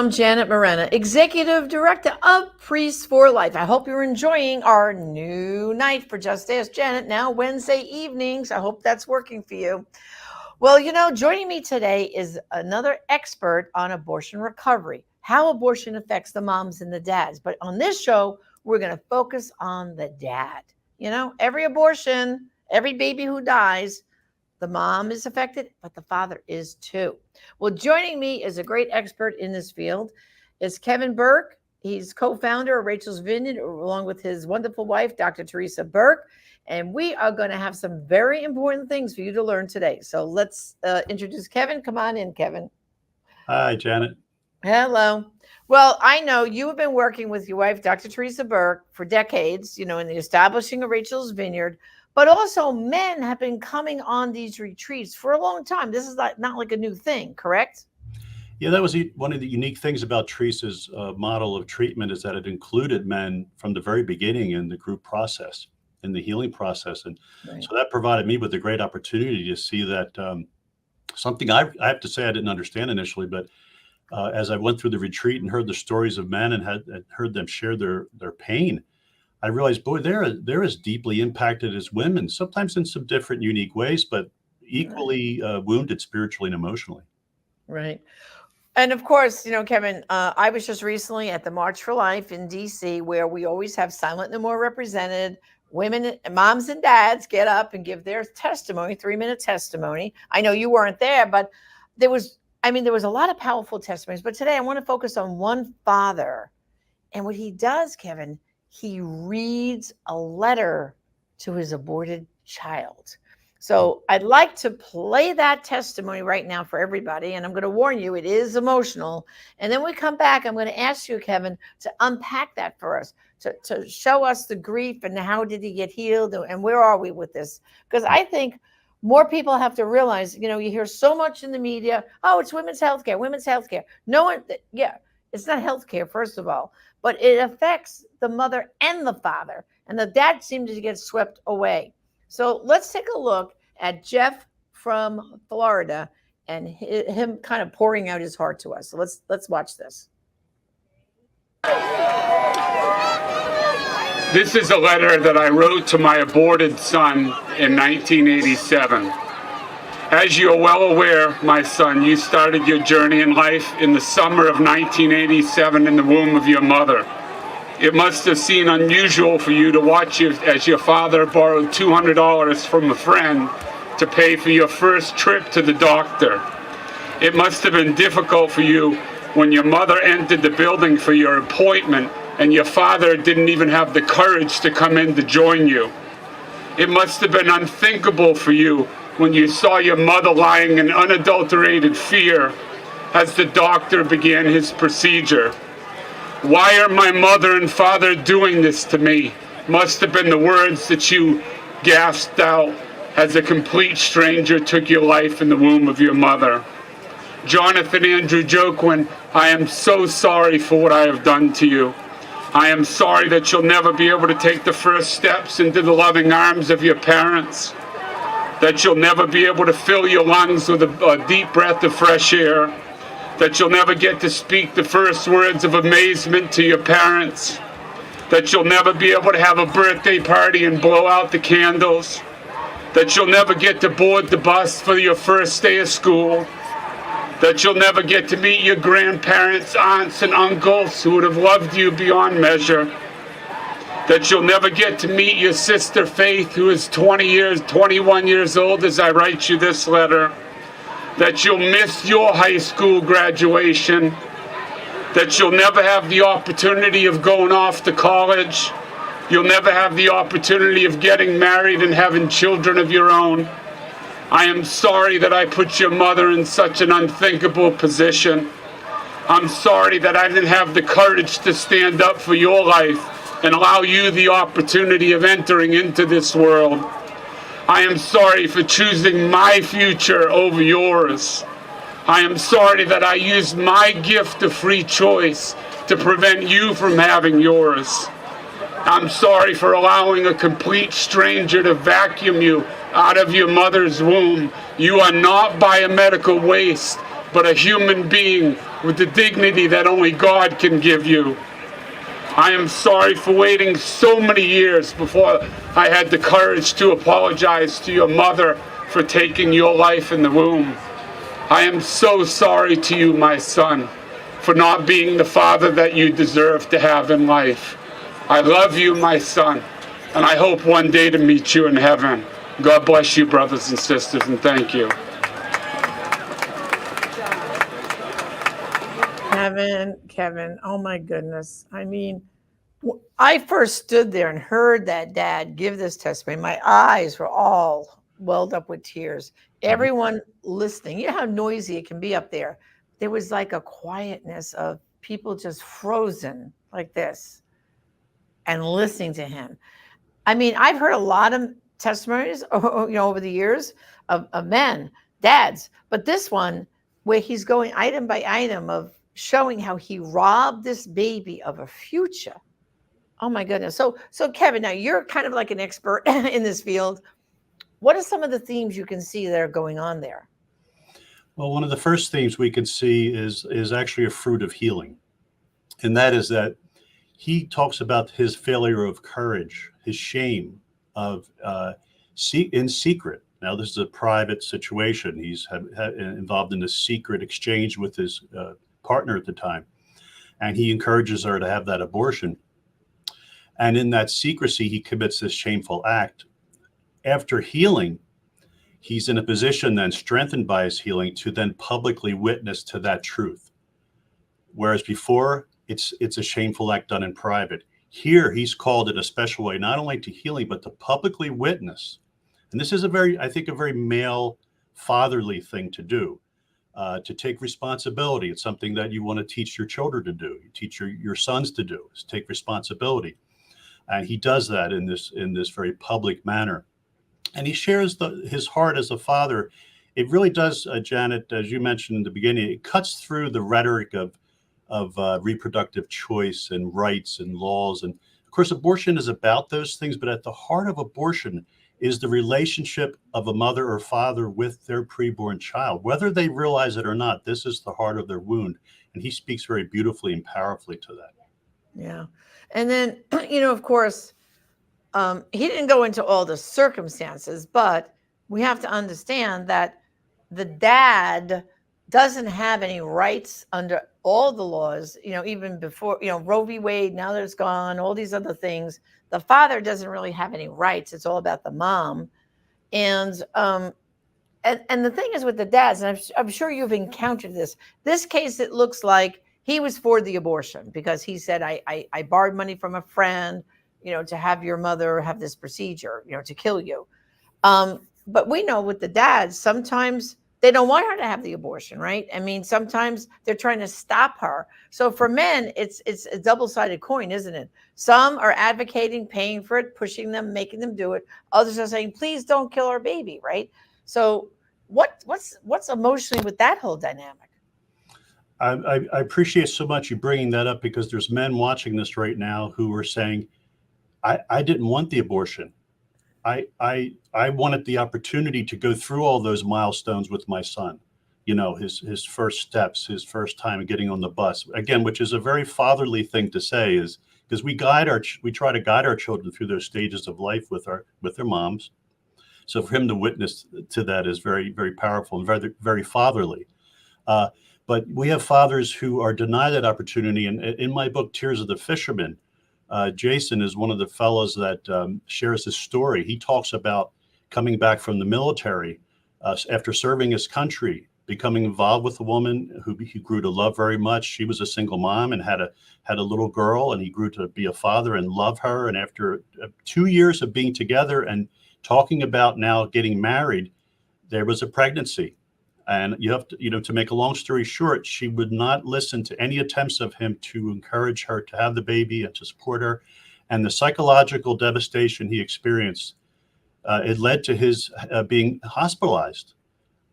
I'm Janet Morana, Executive Director of Priests for Life. I hope you're enjoying our new night for Just Ask Janet, now Wednesday evenings. I hope that's working for you. Well, joining me today is another expert on abortion recovery, how abortion affects the moms and the dads. But on this show, we're going to focus on the dad. Every abortion, every baby who dies, the mom is affected, but the father is too. Well, joining me is a great expert in this field is Kevin Burke. He's co-founder of Rachel's Vineyard, along with his wonderful wife, Dr. Teresa Burke. And we are going to have some very important things for you to learn today. So let's introduce Kevin. Come on in, Kevin. Hi, Janet. Hello. Well, I know you have been working with your wife, Dr. Teresa Burke, for decades, in the establishing of Rachel's Vineyard. But also men have been coming on these retreats for a long time. This is not like a new thing, correct? Yeah, that was one of the unique things about Teresa's model of treatment is that it included men from the very beginning in the group process, in the healing process. And right. So that provided me with a great opportunity to see that something I have to say I didn't understand initially, but as I went through the retreat and heard the stories of men and had heard them share their pain, I realized, boy, they're as deeply impacted as women, sometimes in some different, unique ways, but equally wounded spiritually and emotionally. Right. And of course, Kevin, I was just recently at the March for Life in DC, where we always have silent no more represented. Women, moms and dads get up and give their testimony, 3-minute testimony. I know you weren't there, but there was a lot of powerful testimonies. But today I want to focus on one father. And what he does, Kevin, he reads a letter to his aborted child. So I'd like to play that testimony right now for everybody. And I'm going to warn you, it is emotional. And then we come back, I'm going to ask you, Kevin, to unpack that for us, to show us the grief and how did he get healed and where are we with this? Because I think more people have to realize, you hear so much in the media, oh, it's women's healthcare. No one, it's not healthcare, first of all, but it affects the mother and the father. And the dad seemed to get swept away. So let's take a look at Jeff from Florida and him kind of pouring out his heart to us. So let's watch this. This is a letter that I wrote to my aborted son in 1987. As you are well aware, my son, you started your journey in life in the summer of 1987 in the womb of your mother. It must have seemed unusual for you to watch as your father borrowed $200 from a friend to pay for your first trip to the doctor. It must have been difficult for you when your mother entered the building for your appointment and your father didn't even have the courage to come in to join you. It must have been unthinkable for you when you saw your mother lying in unadulterated fear as the doctor began his procedure. Why are my mother and father doing this to me? Must have been the words that you gasped out as a complete stranger took your life in the womb of your mother. Jonathan Andrew Joquin, I am so sorry for what I have done to you. I am sorry that you'll never be able to take the first steps into the loving arms of your parents, that you'll never be able to fill your lungs with a deep breath of fresh air, that you'll never get to speak the first words of amazement to your parents, that you'll never be able to have a birthday party and blow out the candles, that you'll never get to board the bus for your first day of school, that you'll never get to meet your grandparents, aunts, and uncles who would have loved you beyond measure, that you'll never get to meet your sister Faith, who is 21 years old as I write you this letter, that you'll miss your high school graduation, that you'll never have the opportunity of going off to college, you'll never have the opportunity of getting married and having children of your own. I am sorry that I put your mother in such an unthinkable position. I'm sorry that I didn't have the courage to stand up for your life and allow you the opportunity of entering into this world. I am sorry for choosing my future over yours. I am sorry that I used my gift of free choice to prevent you from having yours. I'm sorry for allowing a complete stranger to vacuum you out of your mother's womb. You are not biomedical waste. but a human being with the dignity that only God can give you. I am sorry for waiting so many years before I had the courage to apologize to your mother for taking your life in the womb. I am so sorry to you, my son, for not being the father that you deserve to have in life. I love you, my son, and I hope one day to meet you in heaven. God bless you, brothers and sisters, and thank you. Kevin, oh my goodness. I mean, I first stood there and heard that dad give this testimony. My eyes were all welled up with tears. Everyone listening, you know how noisy it can be up there. There was like a quietness of people just frozen like this and listening to him. I mean, I've heard a lot of testimonies, over the years of men, dads, but this one where he's going item by item of showing how he robbed this baby of a future. Oh my goodness. So Kevin, now you're kind of like an expert in this field. What are some of the themes you can see that are going on there? Well, one of the first themes we can see is actually a fruit of healing. And that is that he talks about his failure of courage, his shame of in secret. Now, this is a private situation. He's involved in a secret exchange with his partner at the time. And he encourages her to have that abortion. And in that secrecy, he commits this shameful act. After healing, he's in a position then, strengthened by his healing, to then publicly witness to that truth. Whereas before, it's a shameful act done in private. Here, he's called in a special way, not only to healing, but to publicly witness. And this is a very male, fatherly thing to do, to take responsibility. It's something that you want to teach your children to do. You teach your sons to do, is take responsibility. And he does that in this very public manner. And he shares his heart as a father. It really does, Janet, as you mentioned in the beginning, it cuts through the rhetoric of reproductive choice and rights and laws. And of course, abortion is about those things, but at the heart of abortion is the relationship of a mother or father with their preborn child. Whether they realize it or not, this is the heart of their wound. And he speaks very beautifully and powerfully to that. Yeah. And then, of course, he didn't go into all the circumstances, but we have to understand that the dad doesn't have any rights under all the laws, even before, Roe v. Wade, now that it's gone, all these other things. The father doesn't really have any rights. It's all about the mom. And the thing is with the dads, and I'm sure you've encountered this case, it looks like he was for the abortion because he said, I borrowed money from a friend, to have your mother have this procedure, to kill you. But we know with the dads, sometimes they don't want her to have the abortion, right? I mean, sometimes they're trying to stop her. So for men, it's a double-sided coin, isn't it? Some are advocating, paying for it, pushing them, making them do it. Others are saying, please don't kill our baby, right? So what's emotionally with that whole dynamic? I appreciate so much you bringing that up, because there's men watching this right now who are saying, I didn't want the abortion. I wanted the opportunity to go through all those milestones with my son, his first steps, his first time getting on the bus, again, which is a very fatherly thing to say, is because we try to guide our children through those stages of life with their moms. So for him to witness to that is very, very powerful and very, very fatherly. But we have fathers who are denied that opportunity. And in my book, Tears of the Fisherman, Jason is one of the fellows that shares his story. He talks about coming back from the military after serving his country, becoming involved with a woman who he grew to love very much. She was a single mom and had a little girl, and he grew to be a father and love her. And after 2 years of being together and talking about now getting married, there was a pregnancy. And you have to, to make a long story short, she would not listen to any attempts of him to encourage her to have the baby and to support her. And the psychological devastation he experienced, it led to his being hospitalized.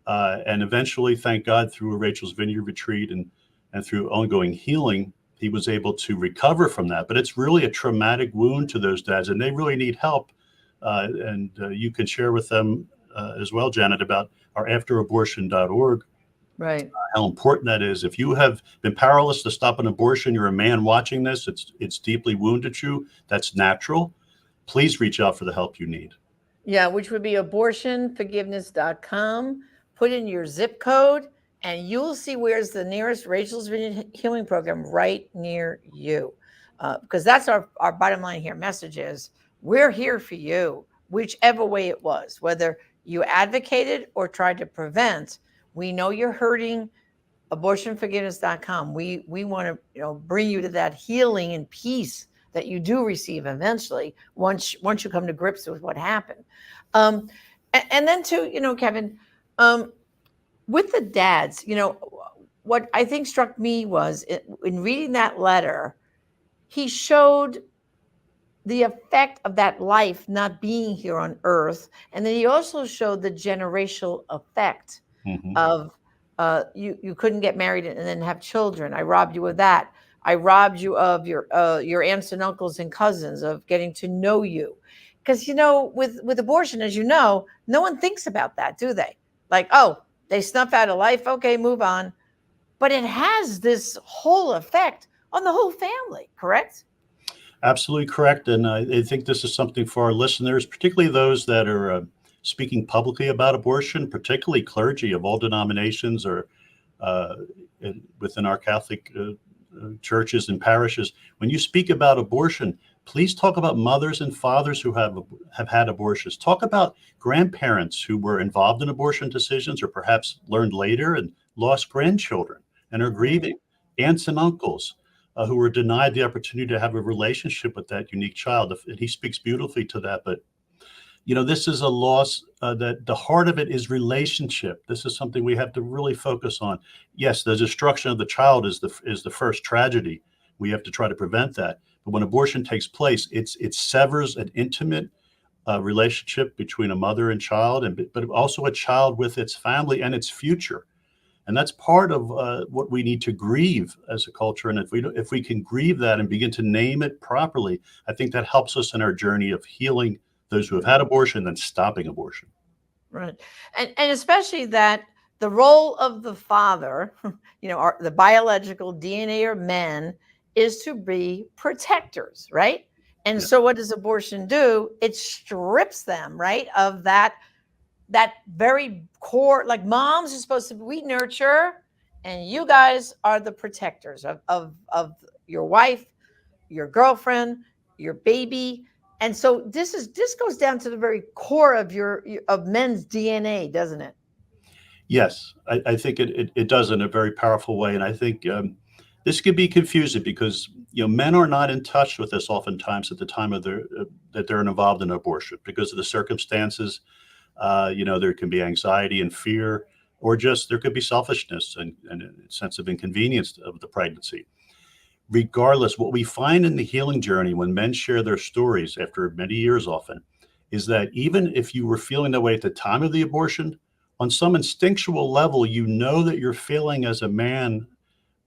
And eventually, thank God, through a Rachel's Vineyard retreat and through ongoing healing, he was able to recover from that. But it's really a traumatic wound to those dads, and they really need help. And you can share with them as well, Janet, about our afterabortion.org Right. How important that is. If you have been powerless to stop an abortion, you're a man watching this, it's deeply wounded you. That's natural. Please reach out for the help you need. Yeah, which would be abortionforgiveness.com. Put in your zip code and you'll see where's the nearest Rachel's Vineyard Healing Program right near you. Because that's our bottom line here. Message is we're here for you, whichever way it was, whether you advocated or tried to prevent. We know you're hurting. Abortionforgiveness.com. We want to bring you to that healing and peace that you do receive eventually once you come to grips with what happened. And then too, Kevin, with the dads, what I think struck me was in reading that letter, he showed the effect of that life not being here on earth. And then he also showed the generational effect of you couldn't get married and then have children. I robbed you of that. I robbed you of your aunts and uncles and cousins, of getting to know you. Because, with abortion, as you know, no one thinks about that, do they? Like, oh, they snuff out a life. Okay, move on. But it has this whole effect on the whole family, correct? Absolutely correct. And I think this is something for our listeners, particularly those that are speaking publicly about abortion, particularly clergy of all denominations or within our Catholic churches and parishes. When you speak about abortion, please talk about mothers and fathers who have had abortions. Talk about grandparents who were involved in abortion decisions or perhaps learned later and lost grandchildren and are grieving. Aunts and uncles who were denied the opportunity to have a relationship with that unique child. And he speaks beautifully to that. But, this is a loss that the heart of it is relationship. This is something we have to really focus on. Yes, the destruction of the child is the first tragedy. We have to try to prevent that. But when abortion takes place, it severs an intimate relationship between a mother and child, but also a child with its family and its future. And that's part of what we need to grieve as a culture. And if we can grieve that and begin to name it properly, I think that helps us in our journey of healing those who have had abortion and stopping abortion. Right. And especially that the role of the father, the biological DNA of men is to be protectors, right? And so what does abortion do? It strips them, right, of that very core, like moms are supposed to be, we nurture, and you guys are the protectors of your wife, your girlfriend, your baby. And so this goes down to the very core of men's DNA, doesn't it? Yes, I think it does in a very powerful way. And I think this could be confusing because men are not in touch with this oftentimes at the time of that they're involved in abortion because of the circumstances. There can be anxiety and fear, or just there could be selfishness and a sense of inconvenience of the pregnancy. Regardless, what we find in the healing journey when men share their stories after many years often is that even if you were feeling that way at the time of the abortion, on some instinctual level, that you're failing as a man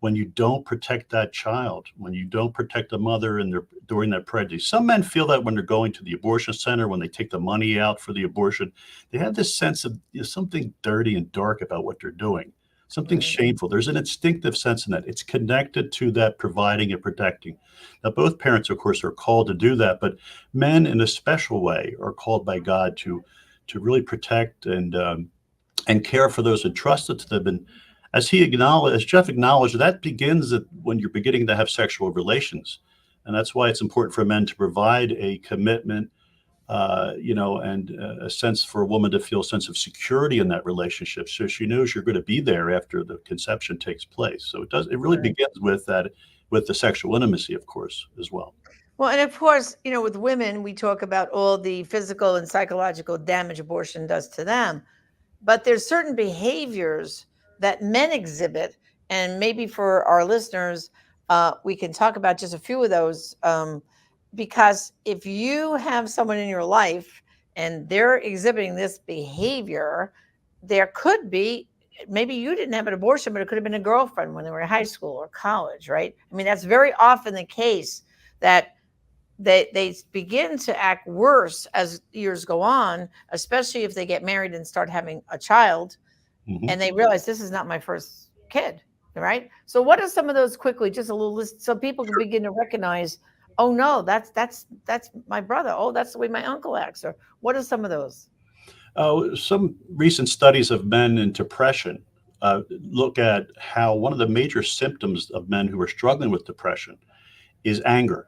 when you don't protect that child, when you don't protect the mother during that pregnancy. Some men feel that when they're going to the abortion center, when they take the money out for the abortion, they have this sense of something dirty and dark about what they're doing, something shameful. There's an instinctive sense in that. It's connected to that providing and protecting. Now, both parents, of course, are called to do that, but men in a special way are called by God to really protect and care for those entrusted to them. And as Jeff acknowledged, that begins when you're beginning to have sexual relations. And that's why it's important for men to provide a commitment, and a sense for a woman to feel a sense of security in that relationship. So she knows you're going to be there after the conception takes place. So it really begins with the sexual intimacy, of course, as well. Well, and of course, with women, we talk about all the physical and psychological damage abortion does to them. But there's certain behaviors that men exhibit, and maybe for our listeners, we can talk about just a few of those, because if you have someone in your life and they're exhibiting this behavior, there could be, maybe you didn't have an abortion, but it could have been a girlfriend when they were in high school or college, right? I mean, that's very often the case that they begin to act worse as years go on, especially if they get married and start having a child. and they realize this is not my first kid, right? So what are some of those, quickly, just a little list, so people can begin to recognize, oh no, that's my brother. Oh, that's the way my uncle acts. Or what are some of those? Some recent studies of men in depression look at how one of the major symptoms of men who are struggling with depression is anger.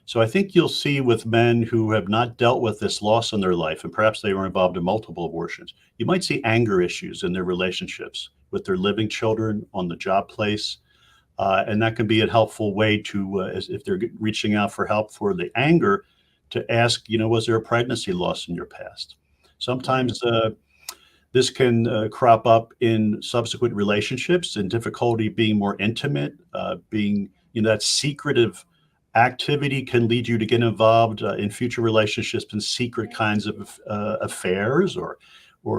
So I think you'll see with men who have not dealt with this loss in their life, and perhaps they were involved in multiple abortions, you might see anger issues in their relationships with their living children, on the job place. And that can be a helpful way to, if they're reaching out for help for the anger, to ask, was there a pregnancy loss in your past? Sometimes this can crop up in subsequent relationships and difficulty being more intimate, being, that secretive activity can lead you to get involved in future relationships in secret kinds of affairs, or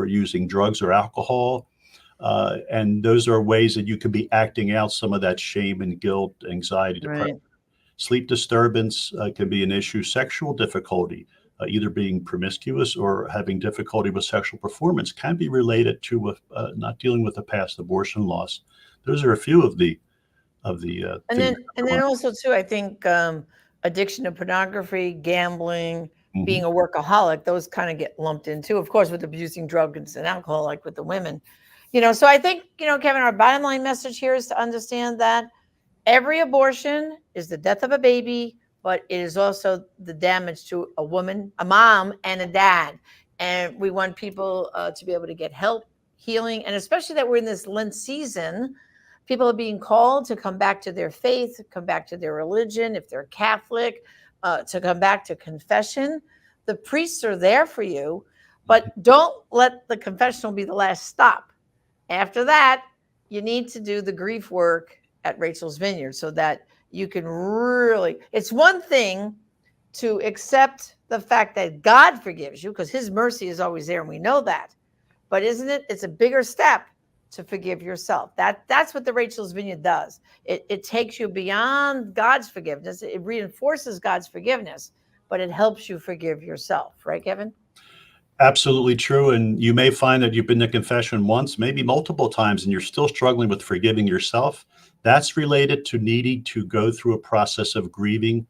using drugs or alcohol. And those are ways that you could be acting out some of that shame and guilt, anxiety, depression. Right. Sleep disturbance can be an issue. Sexual difficulty, either being promiscuous or having difficulty with sexual performance, can be related to not dealing with a past abortion loss. Those are a few of the and then also too, I think addiction to pornography, gambling, being a workaholic, those kind of get lumped in too, of course, with abusing drugs and alcohol, like with the women. So I think, Kevin, our bottom line message here is to understand that every abortion is the death of a baby, but it is also the damage to a woman, a mom, and a dad. And we want people to be able to get help, healing, and especially that we're in this Lent season, people are being called to come back to their faith, come back to their religion, if they're Catholic, to come back to confession. The priests are there for you, but don't let the confessional be the last stop. After that, you need to do the grief work at Rachel's Vineyard, so that you can really, it's one thing to accept the fact that God forgives you, because his mercy is always there, and we know that. But isn't it, it's a bigger step to forgive yourself. That's what the Rachel's Vineyard does. It takes you beyond God's forgiveness. It reinforces God's forgiveness, but it helps you forgive yourself. Right, Kevin? Absolutely true. And you may find that you've been to confession once, maybe multiple times, and you're still struggling with forgiving yourself. That's related to needing to go through a process of grieving,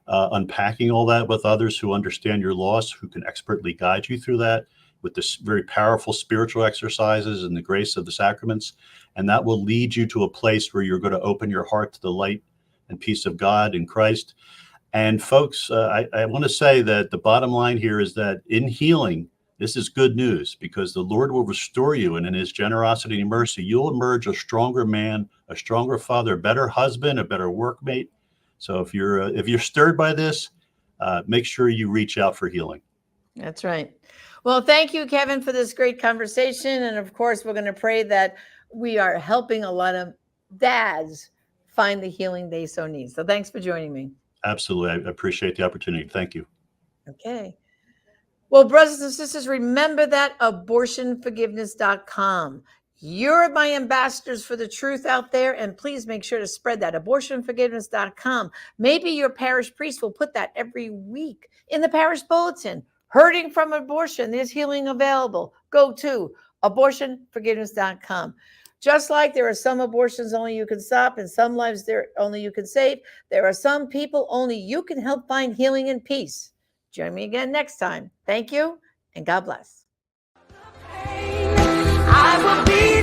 unpacking all that with others who understand your loss, who can expertly guide you through that with this very powerful spiritual exercises and the grace of the sacraments. And that will lead you to a place where you're going to open your heart to the light and peace of God in Christ. And folks, I want to say that the bottom line here is that in healing, this is good news, because the Lord will restore you, and in his generosity and mercy, you'll emerge a stronger man, a stronger father, a better husband, a better workmate. So if you're stirred by this, make sure you reach out for healing. That's right. Well, thank you, Kevin, for this great conversation. And of course, we're going to pray that we are helping a lot of dads find the healing they so need. So thanks for joining me. Absolutely. I appreciate the opportunity. Thank you. Okay. Well, brothers and sisters, remember that abortionforgiveness.com. You're my ambassadors for the truth out there, and please make sure to spread that, abortionforgiveness.com. Maybe your parish priest will put that every week in the parish bulletin. Hurting from abortion, there's healing available. Go to abortionforgiveness.com. Just like there are some abortions only you can stop, and some lives there only you can save, there are some people only you can help find healing and peace. Join me again next time. Thank you, and God bless. I will be